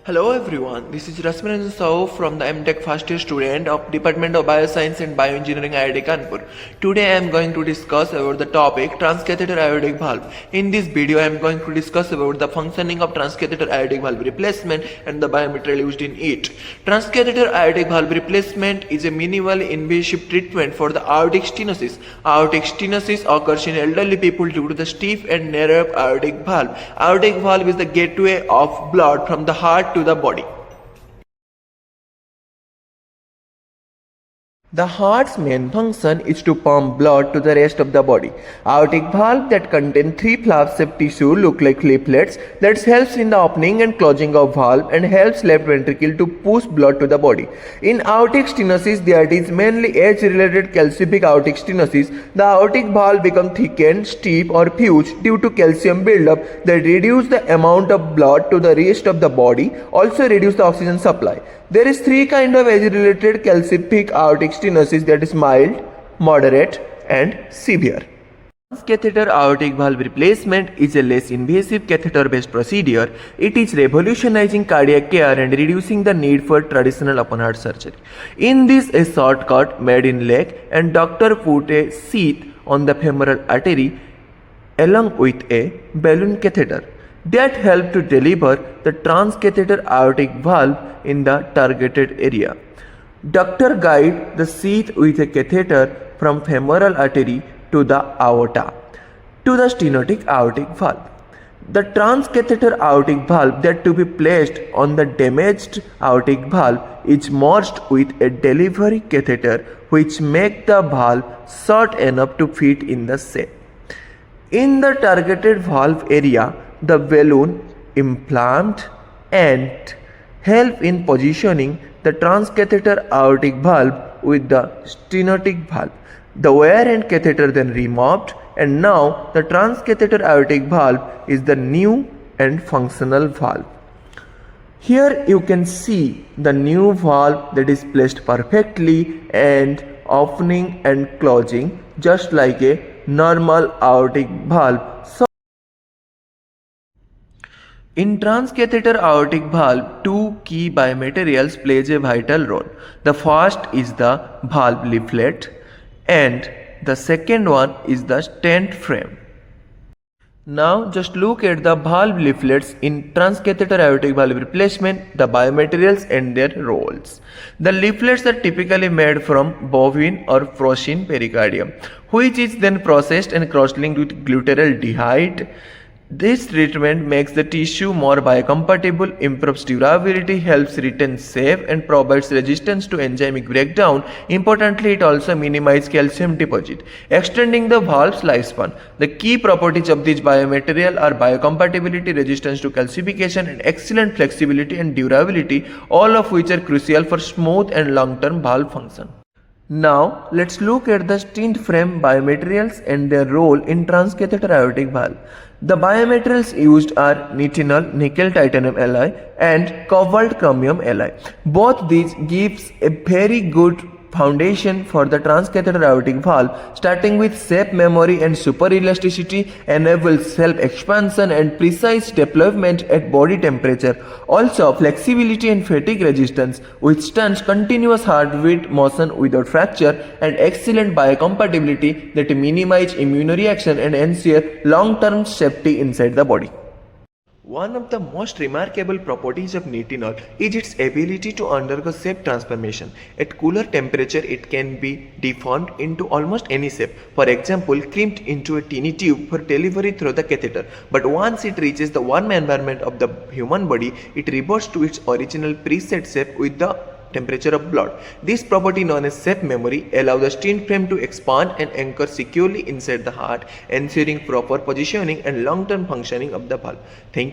Hello everyone, this is Rasmiran Sahu from the MTech first year student of Department of Bioscience and Bioengineering IIT Kanpur. Today I am going to discuss about the topic Transcatheter Aortic Valve. In this video I am going to discuss about the functioning of Transcatheter Aortic Valve Replacement and the biomaterial used in it. Transcatheter Aortic Valve Replacement is a minimally invasive treatment for the aortic stenosis. Aortic stenosis occurs in elderly people due to the stiff and narrow aortic valve. Aortic valve is the gateway of blood from the heart to the body. The heart's main function is to pump blood to the rest of the body. Aortic valve that contain three flap-shaped tissue look like leaflets that helps in the opening and closing of valve and helps left ventricle to push blood to the body. In aortic stenosis, that is mainly age-related calcific aortic stenosis, the aortic valve becomes thickened, stiff or fused due to calcium buildup that reduce the amount of blood to the rest of the body, also reduce the oxygen supply. There is three kinds of age-related calcific aortic stenosis, that is mild, moderate and severe. Transcatheter aortic valve replacement is a less invasive catheter-based procedure. It is revolutionizing cardiac care and reducing the need for traditional open heart surgery. In this, a shortcut made in leg and doctor put a sheath on the femoral artery along with a balloon catheter that help to deliver the transcatheter aortic valve in the targeted area. Doctor guide the sheath with a catheter from femoral artery to the aorta to the stenotic aortic valve. The transcatheter aortic valve that to be placed on the damaged aortic valve is merged with a delivery catheter which make the valve short enough to fit in the shape. In the targeted valve area, the balloon implant and help in positioning the transcatheter aortic valve with the stenotic valve. The wire and catheter then removed, and now the transcatheter aortic valve is the new and functional valve. Here you can see the new valve that is placed perfectly and opening and closing just like a normal aortic valve. In transcatheter aortic valve, two key biomaterials plays a vital role. The first is the valve leaflet and the second one is the stent frame. Now just look at the valve leaflets in transcatheter aortic valve replacement, the biomaterials and their roles. The leaflets are typically made from bovine or porcine pericardium, which is then processed and cross-linked with glutaraldehyde. This treatment makes the tissue more biocompatible, improves durability, helps retain shape and provides resistance to enzymic breakdown. Importantly, it also minimizes calcium deposit, extending the valve's lifespan. The key properties of this biomaterial are biocompatibility, resistance to calcification and excellent flexibility and durability, all of which are crucial for smooth and long-term valve function. Now let's look at the stent frame biomaterials and their role in transcatheter aortic valve. The biomaterials used are nitinol nickel titanium alloy and cobalt chromium alloy. Both these gives a very good foundation for the transcatheter aortic valve, starting with shape memory and super elasticity, enables self-expansion and precise deployment at body temperature. Also flexibility and fatigue resistance, withstands continuous heartbeat motion without fracture, and excellent biocompatibility that minimize immunoreaction and ensure long-term safety inside the body. One of the most remarkable properties of nitinol is its ability to undergo shape transformation. At cooler temperature, it can be deformed into almost any shape. For example, crimped into a teeny tube for delivery through the catheter. But once it reaches the warm environment of the human body, it reverts to its original preset shape with the temperature of blood. This property, known as shape memory, allows the stent frame to expand and anchor securely inside the heart, ensuring proper positioning and long-term functioning of the valve. Thank you.